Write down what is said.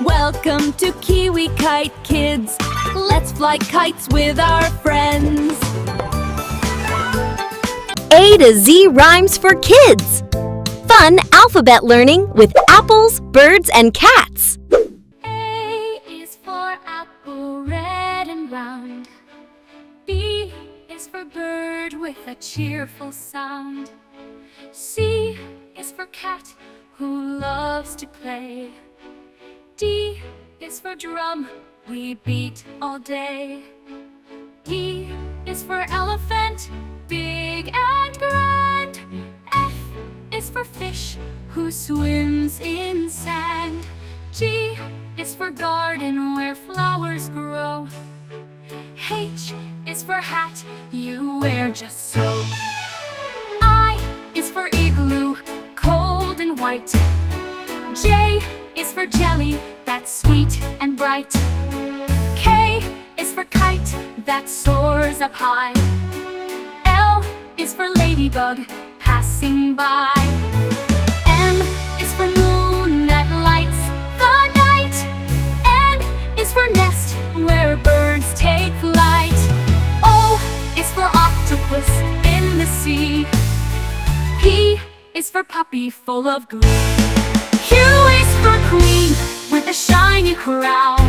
Welcome to KiwiKite, kids. Let's fly kites with our friends. A to Z rhymes for kids. Fun alphabet learning with apples, birds, and cats. A is for apple, red and round. B is for bird with a cheerful sound. C is for cat who loves to play. D is for drum, we beat all day. E is for elephant, big and grand. F is for fish who swims in sand. G is for garden where flowers grow. H is for hat you wear just so. I is for igloo, cold and white. J is for jelly, that's sweet and bright. K is for kite that soars up high. L is for ladybug passing by. M is for moon that lights the night. N is for nest where birds take flight. O is for octopus in the sea. P is for puppy full of glee. Q is for queen with a shiny crown.